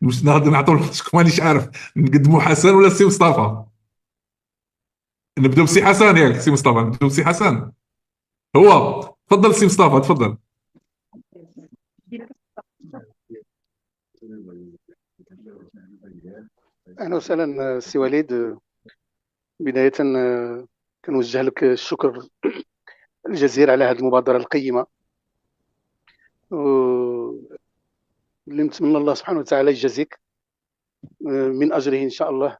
مش نهضر نعطوا مانيش عارف نقدموا حسن ولا سي مصطفى. نبداو بسي حسن ياك سي مصطفى، نبداو بسي حسن. هو تفضل سي مصطفى تفضل. أهلا وسهلا سي وليد. بداية كنوجه لك الشكر الجزيل على هذه المبادرة القيمة، واللي نتمنى الله سبحانه وتعالى يجازيك من أجره إن شاء الله،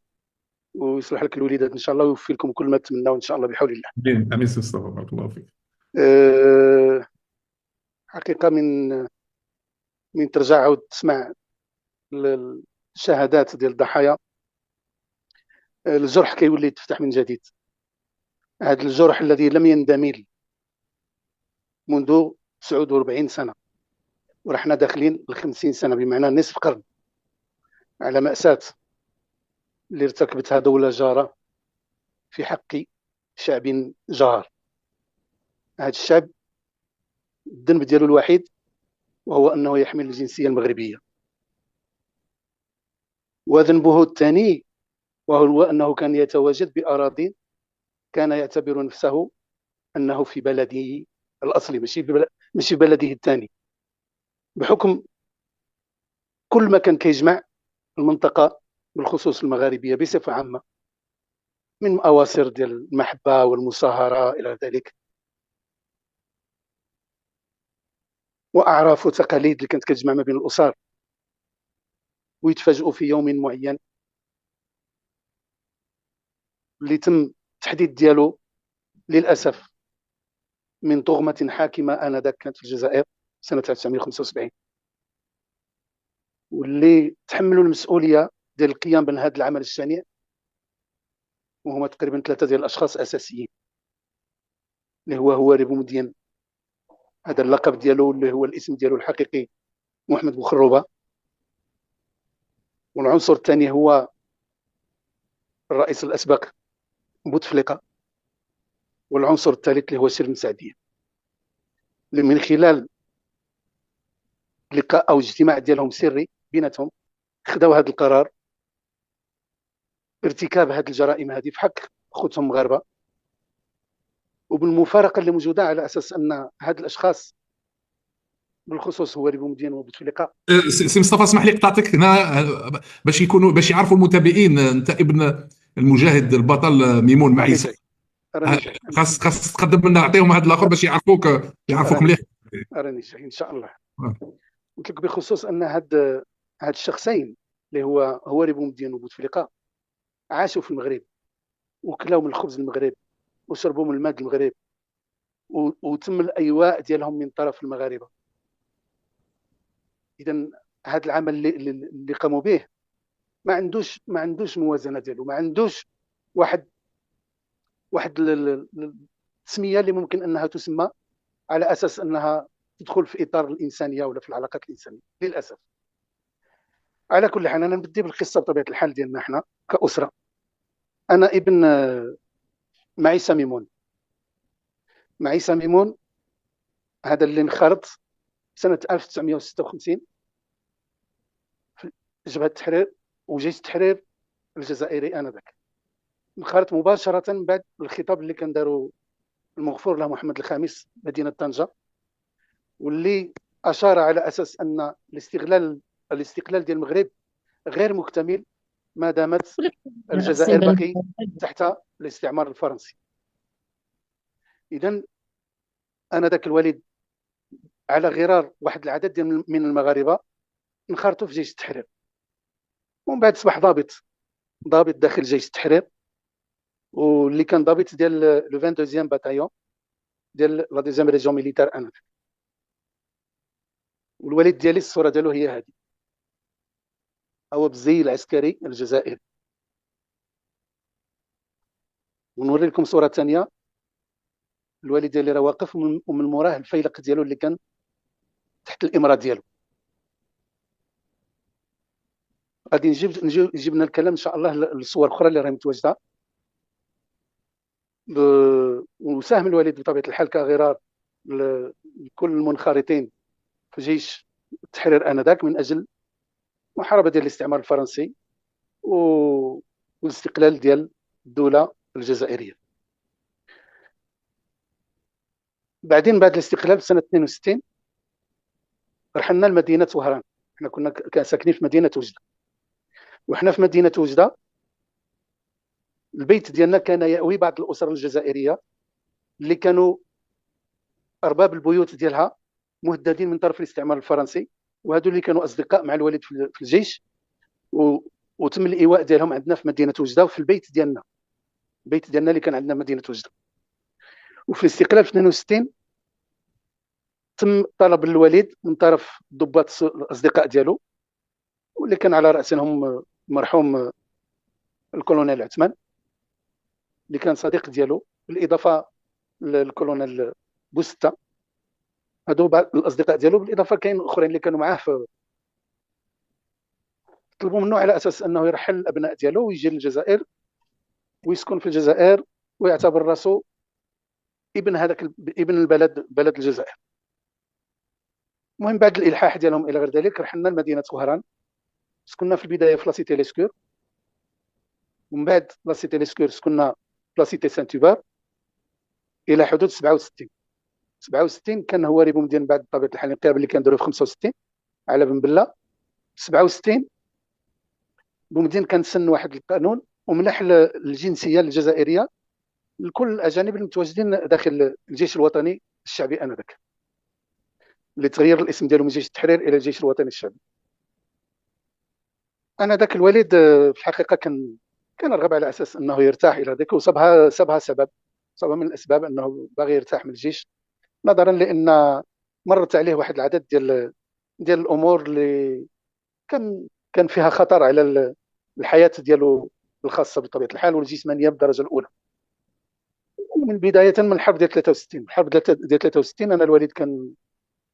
ويصلح لك الوليدات إن شاء الله، ويوفي لكم كل ما تمنوا إن شاء الله بحول الله. امين امين سي مصطفى، بارك الله فيك. أه، حقيقة من ترجع عاود تسمع الشهادات ديال الضحايا، الجرح كيولي يتفتح من جديد. هذا الجرح الذي لم يندمل منذ 49 سنة، ورحنا داخلين ل 50 سنة، بمعنى نصف قرن، على مأساة اللي ارتكبتها دولة جارة في حق شعب جار. هذا الشعب الذنب ديالو الوحيد وهو أنه يحمل الجنسية المغربية، وذنبه الثاني وهو أنه كان يتواجد بأراضي كان يعتبر نفسه أنه في بلده الأصلي، ماشي في بلده الثاني، بحكم كل ما كان كيجمع المنطقة بالخصوص المغاربية بصفة عامة، من أواصر ديال المحبة والمصاهرة إلى ذلك، وأعراف وتقاليد اللي كانت كتجمع ما بين الأسر، ويتفاجئوا في يوم معين اللي تم التحديد ديالو للأسف من طغمة حاكمة آنذاك كانت في الجزائر سنة 1975، واللي تحملوا المسؤولية ديال القيام بهذا العمل الشنيع، وهما تقريبا ثلاثة ديال الأشخاص أساسيين، اللي هو هواري بومدين، هذا اللقب ديالو اللي هو الاسم ديالو الحقيقي محمد بوخروبة، والعنصر الثاني هو الرئيس الأسبق بوتفليقة، والعنصر الثالث اللي هو سير مساعدية، اللي من خلال لقاء أو اجتماع ديالهم سري بيناتهم خداو هذا القرار ارتكاب هذه الجرائم هذه في حق خوتهم مغاربه، وبالمفارقه اللي موجوده على اساس ان هاد الاشخاص بالخصوص هو بومدين وبوتفليقه. سي مصطفى اسمح لي قطعتك هنا، باش يكونوا باش يعرفوا المتابعين انت ابن المجاهد البطل ميمون راني معيسى. جاي راني جاي راني جاي خاص تقدم لنا نعطيهم هذا الاخر باش يعرفوك راني مليح. جاي راني جاي ان شاء الله. قلت لك بخصوص ان هاد الشخصين اللي هو بومدين وبوتفليقه عاشوا في المغرب، وكلاو من الخبز المغرب، وشربوا من الماء المغرب، وتم الايواء ديالهم من طرف المغاربه. اذا هذا العمل اللي قاموا به ما عندوش موازنه ديالو، ما عندوش واحد التسميه اللي ممكن انها تسمى على اساس انها تدخل في اطار الانسانيه ولا في العلاقات الانسانيه، للاسف. على كل حال انا نبدي بالقصه بطبيعه الحال ديالنا احنا كاسره. انا ابن معيسى ميمون. معيسى ميمون هذا اللي انخرط سنه 1956 في جبهه التحرير وجيش التحرير الجزائري انذاك. انخرط مباشره بعد الخطاب اللي كان داروا المغفور له محمد الخامس مدينه طنجه، واللي اشار على اساس ان الاستقلال ديال المغرب غير مكتمل ما دامت الجزائر باقي تحت الاستعمار الفرنسي. اذا انا ذاك الوالد على غرار واحد العدد من المغاربه انخرطوا في جيش التحرير، ومن بعد اصبح ضابط داخل جيش التحرير، واللي كان ضابط ديال لو 22 باتايون ديال لا دوزيام ريجيون ميليتار انا. والوالد ديالي الصوره ديالو هي هذه، هو بالزي العسكري الجزائري. ونوري لكم صوره ثانيه، الوالد ديالي راه واقف ومن موراه الفيلق ديالو اللي كان تحت الامره ديالو. غادي جبنا الكلام ان شاء الله للصور الاخرى اللي راهي متواجده. وساهم الوالد بطبيعه الحال كغرار لكل المنخرطين في جيش التحرير انذاك من اجل محاربه ديال الاستعمار الفرنسي والاستقلال ديال الدوله الجزائريه. بعدين بعد الاستقلال في سنه 62 رحلنا لمدينه وهران. احنا كنا ساكنين في مدينه وجده، وحنا في مدينه وجده البيت ديالنا كان يأوي بعض الاسر الجزائريه اللي كانوا ارباب البيوت ديالها مهددين من طرف الاستعمار الفرنسي، وهذو اللي كانوا اصدقاء مع الوالد في الجيش، وتم الايواء ديالهم عندنا في مدينه وجده وفي البيت ديالنا، البيت ديالنا اللي كان عندنا مدينه وجده. وفي الاستقلال في 62 تم طلب الوالد من طرف ضباط الاصدقاء ديالو، واللي كان على راسهم المرحوم الكولونيل عثمان اللي كان صديق ديالو، بالاضافه للكولونيل بوستا. هادو بعض الاصدقاء ديالو، بالاضافه كاين اخرين اللي كانوا معاه. طلبوا منه على اساس انه يرحل الابناء ديالو ويجي للجزائر ويسكن في الجزائر ويعتبر راسه ابن هذاك ابن البلد، بلد الجزائر. المهم بعد الالحاح ديالهم الى غير ذلك رحلنا لمدينه وهران. سكننا في البدايه في لاسيتي ليسكور، ومن بعد لاسيتي ليسكور سكننا في لاسيتي سانت توبار الى حدود 67. 67 كان هو ريبو مديان بعد طبيعه الحال الانقلاب اللي كان داروا في 65 على بن بله. 67 بومدين كان سن واحد القانون ومنح الجنسيه الجزائريه لكل الاجانب المتواجدين داخل الجيش الوطني الشعبي انذاك، اللي تغير الاسم ديالو من جيش التحرير الى الجيش الوطني الشعبي. انا ذاك الوالد في الحقيقه كان رغب على اساس انه يرتاح الى ذاك، وصابها صابها من الاسباب انه باغي يرتاح من الجيش، نظرا لان مرت عليه واحد العدد ديال الامور اللي كان فيها خطر على الحياه ديالو الخاصه بطبيعه الحال والجسمانيه بالدرجه الاولى. من بدايه من الحرب ديال 63. الحرب ديال 63 انا الوالد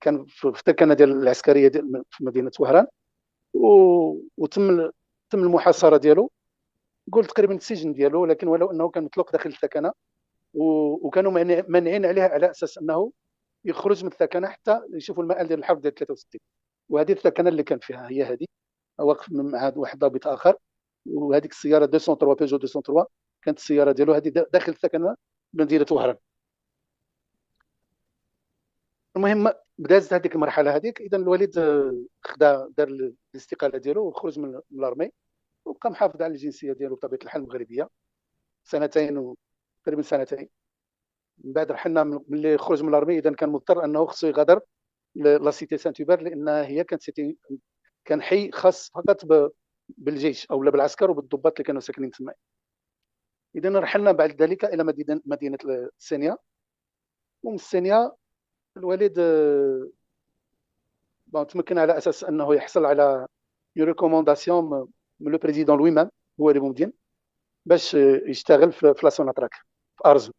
كان في التركانه ديال العسكريه في مدينه وهران، تم المحاصره ديالو، قلت تقريبا السجن ديالو، لكن ولو انه كان مطلوق داخل الثكنه، وكانوا مانعين عليه على اساس انه يخرج من الثكنه حتى يشوفوا المآل ديال الحرب ديال 63. وهذه الثكنه اللي كان فيها هي هذه، واقف مع واحد ضابط اخر، وهذيك السياره 203 بيجو 203 كانت السياره ديالو هذه داخل الثكنه بمدينه وهران. المهم بدات هذيك المرحله هذيك، اذا الوالد دار الاستقاله ديالو وخرج من الارمي، وبقى محافظ على الجنسيه ديالو بطبيعه الحال المغربيه سنتين، تقريبا سنتين. من بعد رحلنا ملي خرج من الارمي، اذا كان مضطر انه خصو يغادر لا سيتي سان توبر، لانها هي كانت كان حي خاص فقط بالجيش او بالعسكر وبالضباط اللي كانوا ساكنين تما. اذا رحلنا بعد ذلك الى مدينه السينيا. ومن السينيا الوالد تمكن على اساس انه يحصل على ريكومونداسيون من لو بريزيدون لوي ميم، هو اللي ممكن باش يشتغل في لاسوناتراك في ارزو.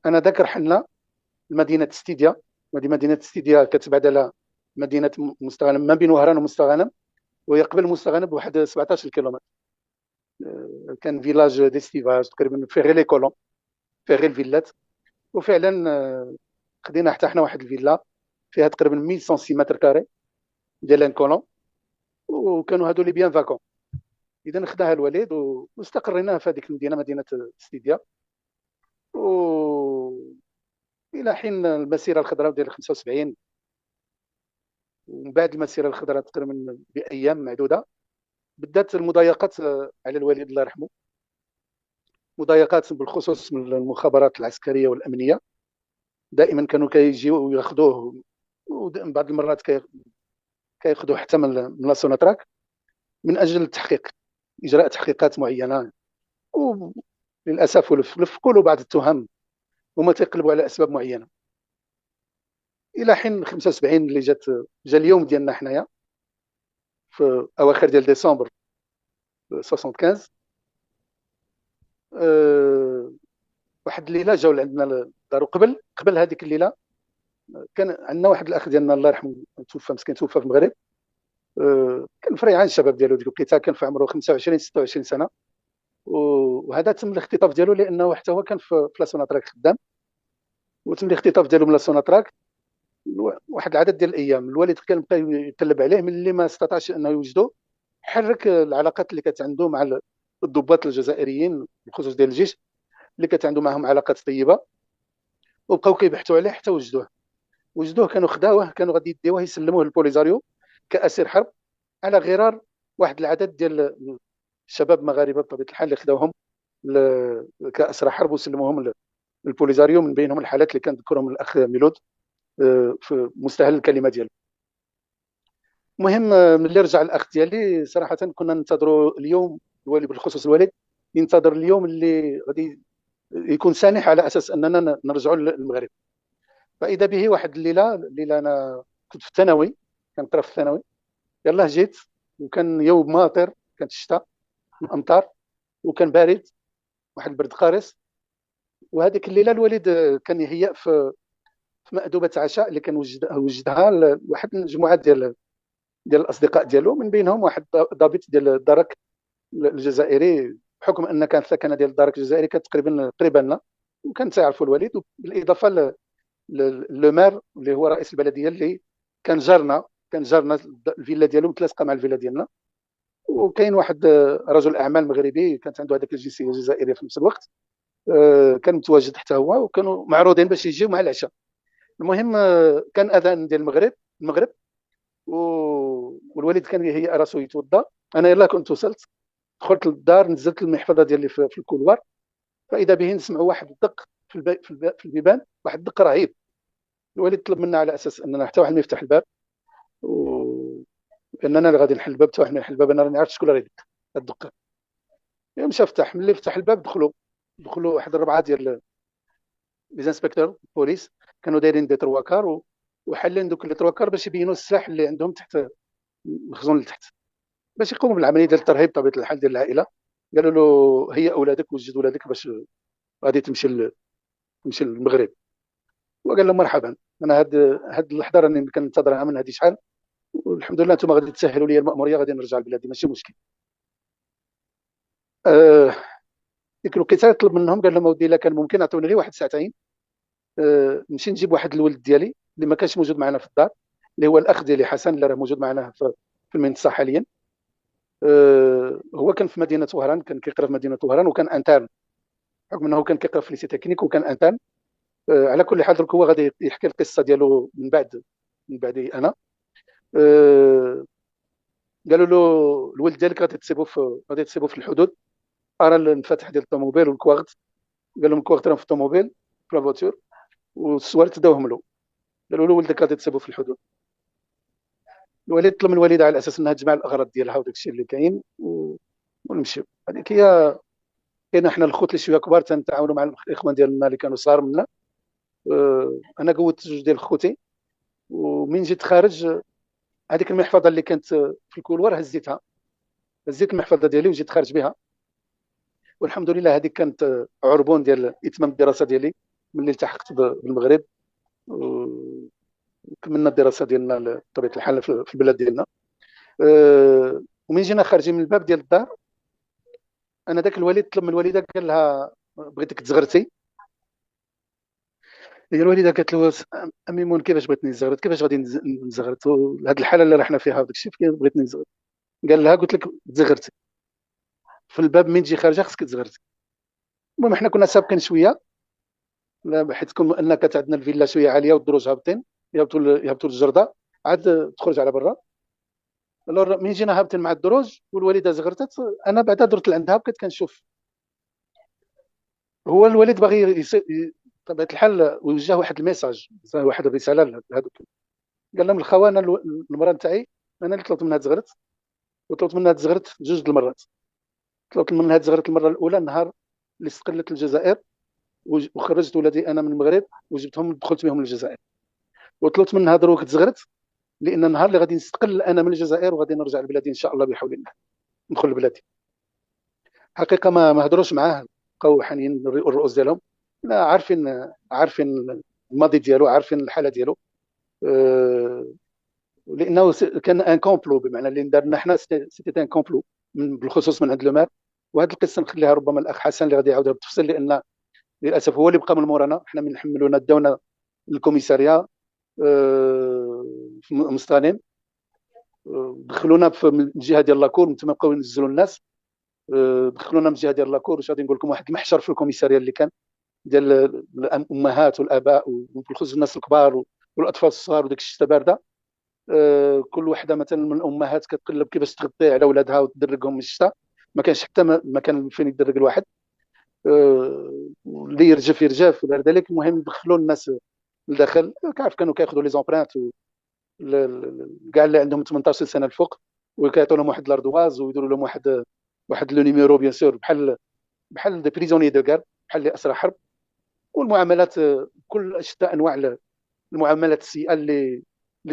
انا ذاك رحلنا لمدينه ستيديا. مدينه ستيديا كتبعد على مدينه مستغانم، ما بين وهران ومستغانم، وهي قبل مستغانم بواحد 17 كيلومتر. كان فيلاج ديستيفاج تقريبا فيه غير لي كولون، فيه غير الفيلات. وفعلا خدينا حتى حنا واحد الفيلا فيها تقريبا 1100 متر كاري ديال ان كولون، وكانوا هادو لي بيان فاكون. اذا خداها الوالد واستقرينا في هذيك المدينه، مدينه ستيديا، و الى حين المسيره الخضراء ديال 75. ومن بعد المسيره الخضراء تقريبا بايام معدوده بدات المضايقات على الوالد الله يرحمه، مضايقات بالخصوص من المخابرات العسكريه والامنيه. دائما كانوا كيجيو وياخذوه، وبعض المرات كياخذوه حتى من لا سوناتراك من اجل التحقيق، اجراء تحقيقات معينه. وللاسف ولفقوا بعض التهم، هما تيقلبوا على اسباب معينه. الى حين 75 اللي جا اليوم ديالنا حنايا في اواخر ديال ديسمبر 75. واحد الليله جاو عندنا للدار. قبل هذيك الليله كان عندنا واحد الاخ ديالنا الله يرحمه، توفى مسكين، توفى في المغرب. كان فريعان الشباب ديالو ديك الوقيته، كان في عمره 25 26 سنه. وهذا تم الاختطاف ديالو لانه حتى هو كان في لاسوناتراك خدام، وتم الاختطاف ديالو من لاسوناتراك واحد العدد ديال الايام. الوالد كان بقى يتلب عليه، من اللي ما استطاعش انه يوجدو حرك العلاقات اللي كانت عنده مع الضباط الجزائريين بخصوص ديال الجيش، اللي كانت عنده معهم علاقات طيبه، وبقاو كيبحثوا عليه حتى وجدوه كانوا خداوه، كانوا غادي يديوه يسلموه للبوليزاريو كاسير حرب، على غرار واحد العدد ديال الشباب مغاربه بطبيعه الحال اللي خداوهم كاسرى حرب وسلموهم للبوليزاريو، من بينهم الحالات اللي كان ذكرهم الاخ ميلود في مستهل الكلمه ديالو. المهم ملي رجع الاخ ديالي صراحه كنا ننتظروا اليوم، الوالد بالخصوص الوالد ينتظر اليوم اللي غادي يكون سانح على اساس اننا نرجعوا للمغرب. فاذا به واحد الليله انا كنت في الثانوي، كنقرا في الثانوي، يلاه جيت، وكان يوم ماطر، كانت الشتاء، الامطار، وكان بارد، واحد البرد قارس. وهذيك الليله الوالد كان يهيأ في مأدبة عشاء اللي كان وجدها لواحد المجموعه ديال الاصدقاء ديالو، من بينهم واحد ضابط ديال الدرك الجزائري، بحكم ان كانت السكنه ديال الدرك الجزائري كانت تقريبا قريبه لنا، وكان تعرفوا الوالد، بالاضافه لو مار اللي هو رئيس البلديه اللي كان جارنا، الفيلا ديالو متلاصقه مع الفيلا ديالنا. وكاين واحد رجل اعمال مغربي كانت عنده هذيك الجنسيه الجزائريه في نفس الوقت، كان متواجد حتى هو، وكانوا معروضين باش يجيو مع العشاء. المهم كان اذان ديال المغرب والوالد كان يهيئ راسو يتوضا. انا يلاه كنت وصلت، دخلت للدار، نزلت المحفظه ديالي في الكولوار، فاذا به نسمعوا واحد الدق في البيبان، واحد الدق رهيب. الوالد طلب منا على اساس اننا حتى واحد ما يفتح الباب، واننا اللي غادي نحل الباب، حتى واحد ما يحل الباب، انا راني عرفت شكون اللي يدق الدق. مشى فتح، ملي فتح الباب دخلوا واحد الربعه ديال لي انسبكتور بوليس، كانوا دايرين دي ترواكار وحالين دوك لي ترواكار باش يبينوا السلاح اللي عندهم تحت المخزون اللي تحت، باش يقوموا بالعمليه ديال الترهيب بطبيعه الحال ديال العائله. قالوا له هيا اولادك، وجد اولادك باش غادي تمشي للمغرب. وقال لهم مرحبا، انا هاد اللحظه راني كنتظرها من هذه شحال، والحمد لله انتم غادي تسهلوا لي المأموريه، غادي نرجع لبلادي ماشي مشكل. آه، ديك الوقيته طلب منهم، قال لهم اودي الا كان ممكن عطوني غير واحد ساعتين، نمشي نجيب واحد الولد ديالي اللي ما كانش موجود معنا في الدار، اللي هو الاخ ديالي حسن اللي راه موجود معنا في المنصه حاليا. هو كان في مدينه وهران، كان كيقرا في مدينه وهران، وكان انترن، بحكم انه كان كيقرا في ليسي تكنيك وكان انترن. على كل حال درك هو غادي يحكي القصه ديالو من بعدي انا. آه، قالوا له الولد ديالك غادي تصيبوا في الحدود، ارى الانفتاح ديال الطوموبيل والكواغط. قال لهم الكواغط راهم في الطوموبيل في لافواتور، والسوارت داوهم له، قالوا له ولدك غادي تصيبوا في الحدود. الوالد طلب من الوالده على اساس انها تجمع الاغراض ديالها وداك الشيء اللي كاين ونمشيو. هذيك هي. كاين حنا الخوت اللي شويه كبار تنتعاونوا مع الاخوان ديالنا اللي كانوا صغار منا. انا قوت جوج ديال خوتي، ومن جيت خارج هذيك المحفظه اللي كانت في الكولوار هزيت المحفظه ديالي وجيت خارج بها، والحمد لله هذيك كانت عربون ديال اتمام الدراسه ديالي ملي التحقت بالمغرب، وكملنا الدراسه ديالنا بطبيعه الحال في البلاد ديالنا. ومن جينا خارجين من الباب ديال الدار، انا ذاك الوالد طلب من الوالده، قال لها بغيتك تزغرتي. هي الوالده قالت له ميمون كيفاش بغيتني نزغرت، كيفاش غادي نزغرت هذه الحاله اللي رحنا فيها وداك الشيء، كيف بغيتني نزغرت. قال لها قلت لك تزغرتي في الباب، من تجي خارجه خصك تزغرتي. المهم حنا كنا سابقين شويه، حيت كون ان كانت عندنا الفيلا شويه عاليه والدروج هابطين، يهبطوا للجرده، عاد تخرج على برا. من جينا هابطين مع الدروج والوالده زغرتت، انا بعدا درت لعندها بقيت كنشوف. هو الوالد باغي بطبيعه الحال وجه واحد الميساج، واحد الرساله لهذوك. قال لهم الخوانه المراه نتاعي انا اللي طلبت منها تزغرت، وطلبت منها تزغرت جوج المرات. طلبت منها تزغرت المره الاولى النهار اللي استقلت الجزائر، وخرجت ولادي انا من المغرب وجبتهم دخلت بهم للجزائر. وطلبت منها دروك تزغرت لان النهار اللي غادي نستقل انا من الجزائر وغادي نرجع لبلادي ان شاء الله بحول الله، ندخل لبلادي. حقيقه ما هضروش معاه، بقاو حانين الرؤوس ديالهم، لا عارفين الماضي ديالو، عارفين الحاله ديالو. لانه كان ان كومبلو، بمعنى اللي دارنا حنا سيتي ان كومبلو بالخصوص من عند لو مار. وهذه القصه نخليها ربما الاخ حسن اللي غادي يعاودها بالتفصيل، لان للاسف هو اللي بقى من مورانا، حنا من نحملونا داونا للكوميساريه في مستغانم. دخلونا من الجهه ديال لاكور، من تما بقاو ينزلوا الناس. دخلونا من الجهه ديال لاكور، واش غادي نقول لكم، واحد المحشر في الكوميساريه اللي كان ديال الامهات والاباء وبالخصوص الناس الكبار والاطفال الصغار وداك الشتا بارده. كل وحده مثلا من الامهات كتقلب كيفاش تغطي على ولادها وتدرقهم من الشتاء. ما كانش حتى مكان فين يدرق الواحد. اللي يرجف يرجف وغير ذلك. المهم دخلوا الناس لداخل. كيف كانوا كياخذوا لي زومبرانت كاع اللي عندهم 18 سنه الفوق، وكيعطوا لهم واحد لاردواز ويديروا لهم واحد لو نيميرو بيان سور، بحال دي بريزوني دو كار، بحال اللي اسرى حرب. والمعاملات كل شتى انواع المعاملات السيئه اللي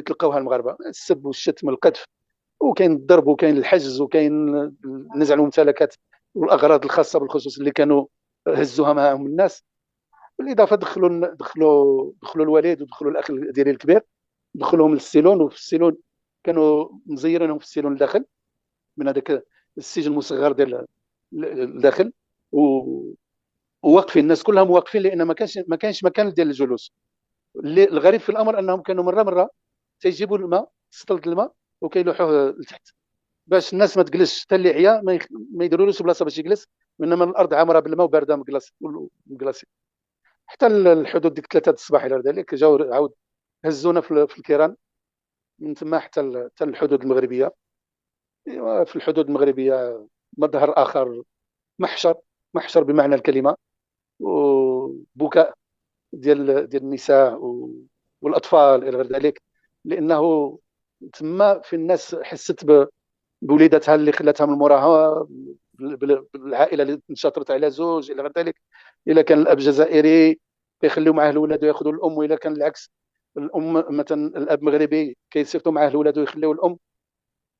تلقاوها المغاربه، السب والشتم والقذف، وكاين الضرب وكاين الحجز وكاين نزع الممتلكات والاغراض الخاصه بالخصوص اللي كانوا هزوها معهم الناس. بالاضافه دخلوا الوالد ودخلوا الاخ ديالي الكبير، دخلوهم للسيلون. وفي السيلون كانوا مزيرينهم في السيلون الداخل من هذاك السجن المصغر ديال الداخل. وواقفين الناس كلهم واقفين، لان ما كانش مكان ديال الجلوس. الغريب في الامر انهم كانوا مره تيجيبوا الماء، سطل الماء، وكيلوحوه لتحت باش الناس ما تجلسش. حتى اللي عيا ما يديرولوش بلاصه باش يجلس، وانما الارض عامره بالماء وبارده مكلاصي. حتى الحدود ديك 3 الصباح الى ذلك جاو عاود هزونا في الكيران. من تما حتى الحدود المغربيه. في الحدود المغربيه مظهر اخر، محشر، محشر بمعنى الكلمه. وبكاء ديال النساء والاطفال الى غير ذلك، لانه تما في الناس حست بوليداتها اللي خلاتها من موراها، بالعائله اللي انشطرت على زوج الى غير ذلك. الا كان الاب جزائري كيخليو معاه الاولاد وياخذوا الام، والا كان العكس، الام مثلا الاب مغربي كيصيفطوا معاه الاولاد ويخليو الام.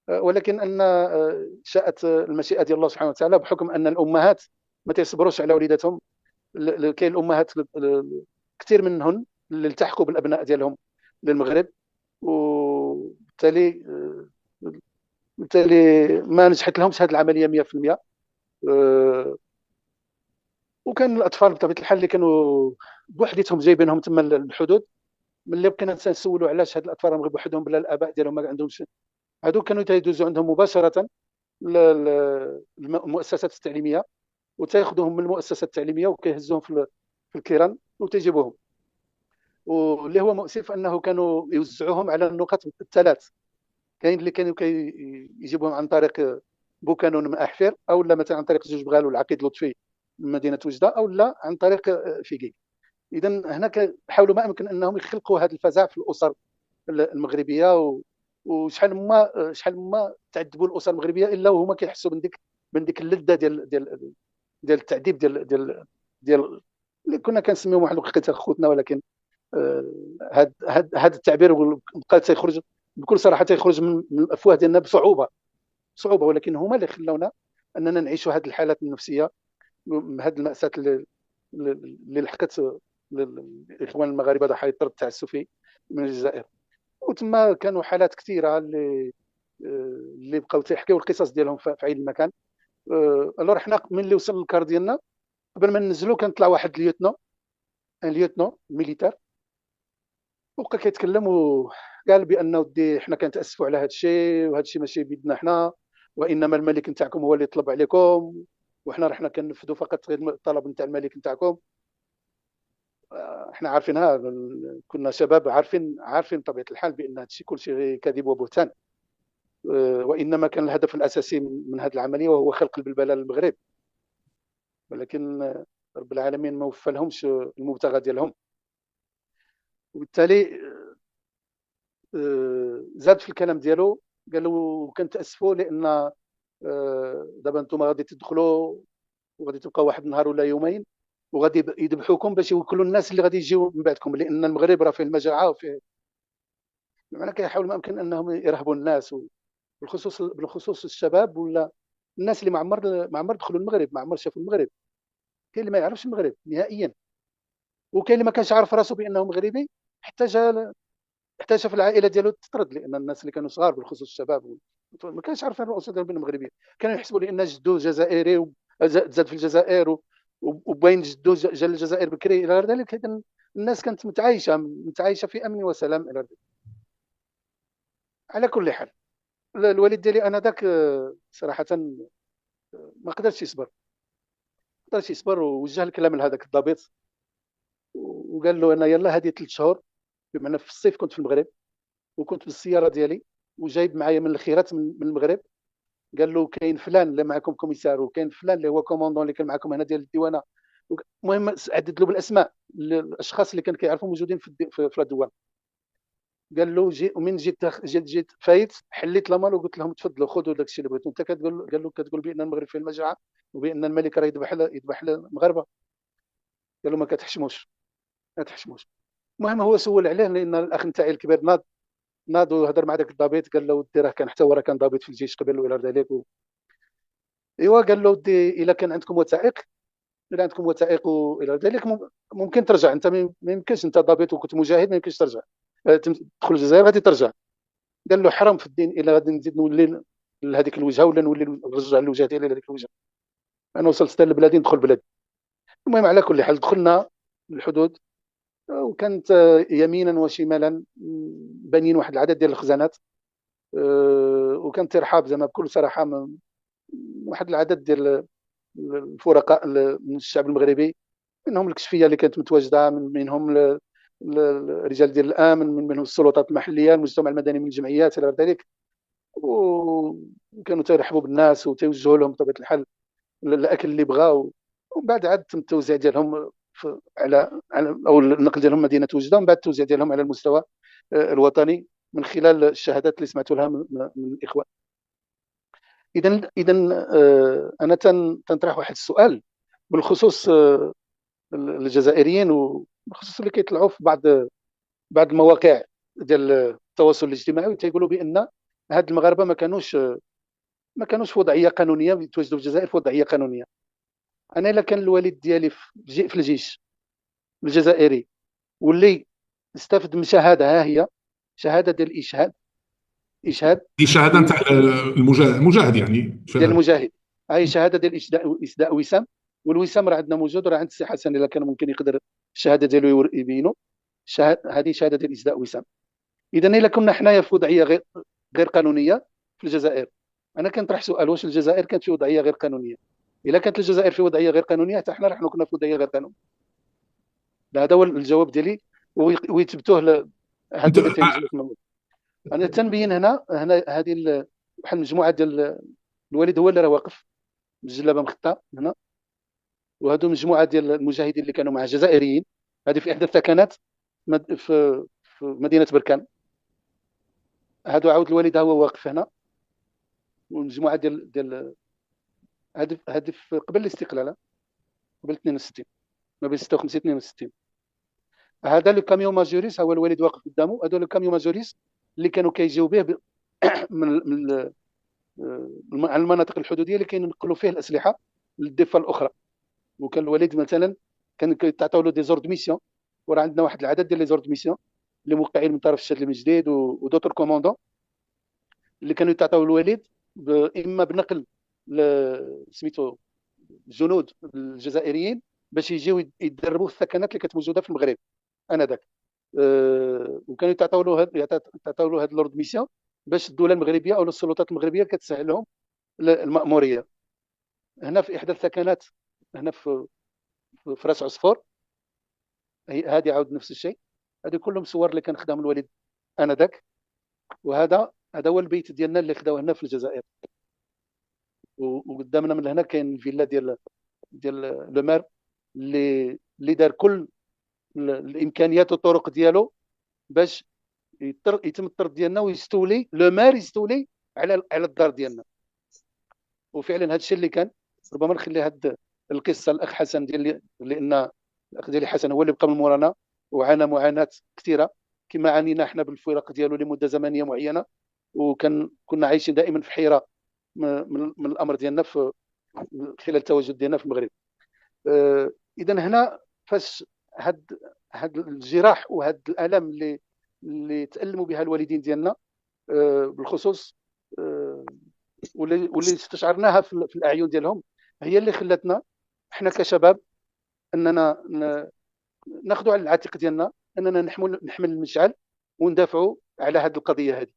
ولكن ان شاءت المشيئه ديال الله سبحانه وتعالى، بحكم ان الامهات ما تيصبروش على وليداتهم. كاين الامهات كثير منهن اللي التحقوا بالابناء ديالهم للمغرب، وبالتالي ما نجحت لهمش هذه العمليه 100%. وكان الاطفال بطبيعه الحال اللي كانوا بوحديتهم جايبينهم تما الحدود. ملي بقينا نسولوا علاش هاد الاطفال راهم غير بوحدهم بلا الاباء ديالهم ما عندهمش، هادو كانوا تيدوزوا عندهم مباشره المؤسسات التعليميه، وتاخذوهم من المؤسسه التعليميه وكيهزوهم في الكيران وتجيبوهم. واللي هو مؤسف انه كانوا يوزعوهم على النقط الثلاث. كاين اللي كانوا يجيبوهم عن طريق بوكانون من احفير، او لا مثلا عن طريق جوج بغال والعقيد لطفي من مدينه وجده، او لا عن طريق فيكي. اذا هنا حاولوا ما امكن انهم يخلقوا هذا الفزع في الاسر المغربيه. وشحال ما تعذبوا الاسر المغربيه الا وهما كيحسوا من ديك اللذه ديال التعذيب ديال اللي كنا كنسميوهم واحد الوقيته خوتنا. ولكن هذا التعبير بقى تيخرج بكل صراحه، تيخرج من الافواه ديالنا بصعوبه. ولكن هما اللي خلاونا اننا نعيشوا هذه الحالات النفسيه، هذه الماساه اللي لحقت الاخوان المغاربه ضحايا الطرد التعسفي من الجزائر. وتما كانوا حالات كثيره اللي بقاو تيحكيو القصص ديالهم في عين المكان. الوغ حنا ملي وصل الكار ديالنا، قبل ما ننزلوا كان طلع واحد اليوتنو ميليتار، وبقى كيتكلم وقال بان ودي حنا كنتاسفوا على هذا الشيء، وهذا الشيء ماشي بيدنا حنا، وانما الملك نتاعكم هو اللي طلب عليكم، وحنا رحنا كننفذوا فقط غير الطلب نتاع الملك نتاعكم. احنا عارفينها، كنا شباب عارفين بطبيعه الحال بان هذا الشيء كل شيء كذب وبهتان. وانما كان الهدف الاساسي من هذه العمليه وهو خلق البلبله للمغرب. ولكن رب العالمين ما وفى لهمش المبتغى ديالهم. وبالتالي زاد في الكلام ديالو، قالوا كنتاسفوا لان دابا انتم غادي تدخلوا وغادي تبقى واحد النهار ولا يومين، وغادي يذبحوكم باش يوكلوا الناس اللي غادي يجيو من بعدكم، لان المغرب راه فيه المجاعه وفيه. بمعنى كيحاول ما امكن انهم يرهبوا الناس، بالخصوص الشباب ولا الناس اللي ما عمر دخلوا المغرب، ما عمر شافوا المغرب. كاين اللي ما يعرفش المغرب نهائيا، وكاين اللي ما كانش عارف راسه بانه مغربي حتى شاف العائله ديالو تطرد، لان الناس اللي كانوا صغار بالخصوص الشباب ما كانش عارفين رؤوسهم ديالهم مغربيه. كانوا يحسبوا لان جدو جزائري زاد في الجزائر وبين جدو جا للجزائر بكري الى غير ذلك. إذن الناس كانت متعايشه في امن وسلام الى ذلك. على كل حال، الوالد ديالي انا ذاك صراحه ما قدرش يصبر، ووجه الكلام لهذاك الضابط وقال له انا يلا هذه 3 شهور، بمعنى في الصيف كنت في المغرب وكنت بالسياره ديالي وجايب معايا من الخيرات من المغرب. قال له كاين فلان اللي معكم كوميسار، وكاين فلان اللي هو كوموندون اللي كان معكم هنا ديال الديوانه. المهم عدد له بالاسماء الاشخاص اللي كان كيعرفوا موجودين في الديوان. قال له ومن جيت فايت حليت لامال وقلت لهم تفضلوا خذوا داك الشيء اللي بغيتوا. انت كتقول، قال له كتقول بان المغرب فيه المجاعه وبان الملك راه يذبح المغاربه. قال له ما تحشموش. المهم هو سول عليه لان الاخ نتاعي الكبير ناض وهضر مع ذاك الضابط. قال له ودي راه كان حتى هو راه كان ضابط في الجيش قبل والى ذلك ايوا قال له ودي الا كان عندكم وثائق، الا عندكم وثائق والى ذلك ممكن ترجع. انت ما يمكنش، انت ضابط وكنت مجاهد، ما يمكنش ترجع. تدخل الجزائر غادي ترجع. قال له حرام في الدين الا غادي نزيد نولي لهذيك الوجهه ولا نولي نرجع الوجهه ديالي لهذيك الوجهه. انا وصلت حتى لبلادي ندخل بلادي. المهم على كل حال دخلنا الحدود، وكانت يمينا وشمالا بانين واحد العدد ديال الخزانات. وكان ترحاب زعما بكل صراحه واحد العدد ديال الفرقاء من الشعب المغربي، منهم الكشفيه اللي كانت متواجده، منهم الرجال ديال الامن، منهم السلطات المحليه، المجتمع المدني من الجمعيات الى ذلك. وكانوا تيرحبوا بالناس وتيوجهوا لهم بطبيعه الحال الاكل اللي بغاو. ومن بعد عاد تم التوزيع ديالهم على او النقل ديالهم مدينه وجده، ومن بعد التوزيع ديالهم على المستوى الوطني من خلال الشهادات اللي سمعتوا لها من الاخوان. اذا انا تنطرح واحد السؤال بالخصوص الجزائريين، وبخصوص اللي كيطلعوا في بعض المواقع ديال التواصل الاجتماعي وتيقولوا بان هاد المغاربه ما كانوش في وضعيه قانونيه، يتواجدوا في الجزائر في وضعيه قانونيه. انا الا كان الوالد ديالي في الجيش الجزائري واللي استفد من شهاده، ها هي شهاده ديال اشهاد دي شهاده نتاع المجاهد يعني ديال شهاده. المجاهد. هاي شهاده ديال اسداء وسام، والوسام راه عندنا موجود، وراه عند السي حسن الا كان ممكن يقدر الشهاده ديالو يبينوا. هذه شهاده ديال اسداء وسام. اذا الا كنا حنايا في وضعيه غير قانونيه في الجزائر، انا كنطرح سؤال: واش الجزائر كانت في وضعيه غير قانونيه؟ الا كانت الجزائر في وضعيه غير قانونيه، حتى حنا كنا في وضعيه غير قانونيه. هذا هو الجواب ديالي، ويثبتوه انت هادو اللي تينزلوا في الموضوع. انا تنبين هنا هذه واحد المجموعه ديال الوالد هو اللي راه واقف بالجلابه مخطه هنا، وهذو مجموعه ديال المجاهدين اللي كانوا مع جزائريين. هذه في احدى الثكنات في مدينه بركان. هذا عاود الوالد هو واقف هنا، والمجموعه ديال هذه قبل الاستقلال، قبل 62، ما بين 56 62. هذا لو كاميون ماجوريس هو الوالد واقف قدامه. هذا لو كاميون ماجوريس اللي كانوا كيجيو به على المناطق الحدوديه اللي كينقلوا فيه الاسلحه للضفه الاخرى. وكان الوالد مثلا كان كيتعطاو له دي زورد ميسيون، وراه عندنا واحد العدد ديال لي زورد ميسيون اللي موقعين من طرف الشادي المجديد ودوتر كوموندون اللي كانوا يتعطاو الوالد اما بنقل سميتو الجنود الجزائريين باش يجيو يتدربوا في الثكنات اللي كانت موجوده في المغرب انذاك. وكانوا يعطاو له هاد لورد ميسيون باش الدوله المغربيه او السلطات المغربيه كتسهل لهم المأموريه. هنا في احدى الثكنات هنا في راس عصفور، هذه عاود نفس الشيء. هذه كلهم صور اللي كان خدام الوالد انذاك. هذا هو البيت ديالنا اللي خداوه هنا في الجزائر. وقدامنا من هنا كاين الفيلا ديال لو مار اللي دار كل الامكانيات والطرق ديالو باش يتم الطرد ديالنا ويستولي لو مار يستولي على الدار ديالنا. وفعلا هذا الشيء اللي كان. ربما نخلي هذه القصه الاخ حسن لان الاخ ديالي حسن هو اللي بقى من مورانا وعانى معاناه كثيره كما عانينا احنا بالفرق ديالو لمده زمنيه معينه. كنا عايشين دائما في حيره من الامر ديالنا في خلال التواجد ديالنا في المغرب. اذا هنا فاش هاد الجراح وهاد الالم اللي تالموا بها الوالدين ديالنا بالخصوص، واللي استشعرناها في الاعين ديالهم، هي اللي خلاتنا احنا كشباب اننا ناخذوا على العاتق ديالنا اننا نحمل المشعل وندافعوا على هذه القضيه هذه.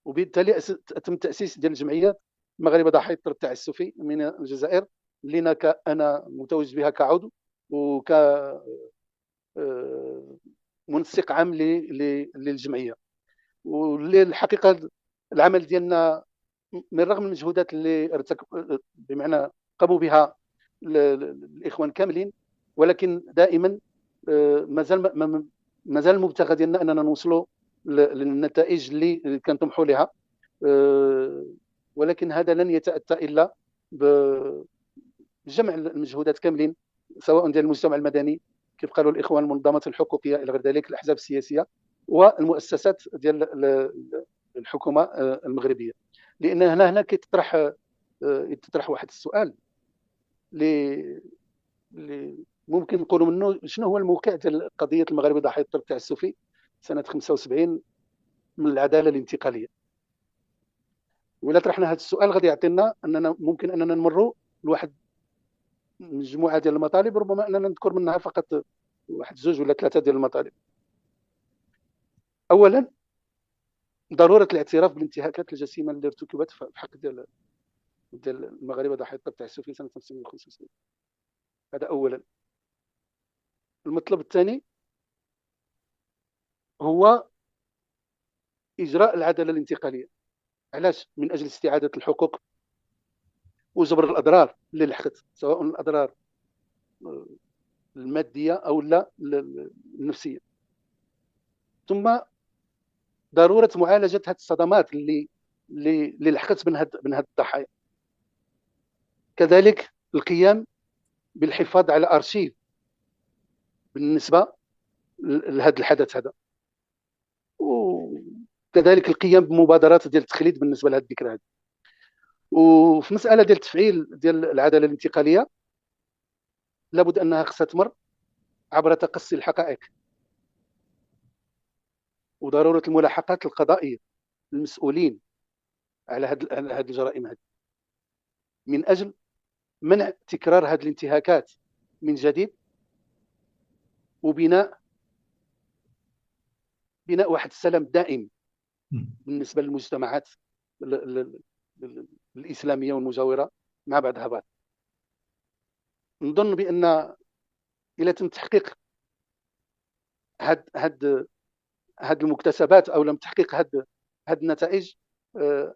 وبالتالي تم تاسيس ديال الجمعيات المغاربه ضحايا الطرد التعسفي من الجزائر، اللي انا متواجد بها كعضو وك منسق عام للجمعيه. واللي الحقيقه العمل ديالنا من رغم المجهودات اللي بمعنى قاموا بها الاخوان كاملين، ولكن دائما مازال المبتغى ديالنا اننا نوصلوا للنتائج اللي كنطمحوا لها. ولكن هذا لن يتاتى الا بجمع المجهودات كاملين، سواء ديال المجتمع المدني كيف قالوا الاخوان، المنظمات الحقوقيه الى غير ذلك، الاحزاب السياسيه، والمؤسسات ديال الحكومه المغربيه. لان هنا يتطرح واحد السؤال اللي ممكن نقولوا منه شنو هو الموقع ديال قضيه المغاربه ضحايا الطرد التعسفي سنه 75 من العداله الانتقاليه. ولا طرحنا هذا السؤال غادي يعطينا اننا ممكن اننا نمروا لواحد مجموعه ديال المطالب، ربما اننا نذكر منها فقط واحد زوج ولا ثلاثه ديال المطالب. اولا، ضروره الاعتراف بالانتهاكات الجسيمه اللي ارتكبت في حق ديال المغاربه ضحايا الطرد التعسفي سنه 1975. هذا اولا. المطلب الثاني هو اجراء العداله الانتقاليه. علاش؟ من اجل استعاده الحقوق وجبر الاضرار اللي لحقت، سواء الاضرار الماديه او لا النفسيه. ثم ضروره معالجه هذه الصدمات اللي لحقت من هاد الضحايا. كذلك القيام بالحفاظ على ارشيف بالنسبه لهذا الحدث هذا، وكذلك القيام بمبادرات ديال التخليد بالنسبه لهذه الذكرى هذه. وفي مساله ديال التفعيل ديال العداله الانتقاليه، لابد انها خصها تمر عبر تقصي الحقائق وضروره الملاحقات القضائيه للمسؤولين على هذه الجرائم هذه، من اجل منع تكرار هذه الانتهاكات من جديد، وبناء واحد السلام دائم بالنسبه للمجتمعات الاسلاميه والمجاوره مع بعضها بعض. نظن بان الى تم تحقيق هاد المكتسبات او لم تحقيق هاد النتائج،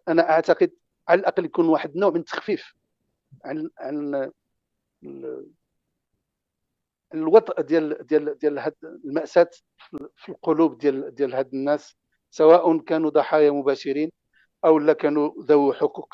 انا اعتقد على الاقل يكون واحد النوع من التخفيف عن الوطء ديال هاد المأساة في القلوب ديال هاد الناس، سواء كانوا ضحايا مباشرين او لا كانوا ذوي حقوق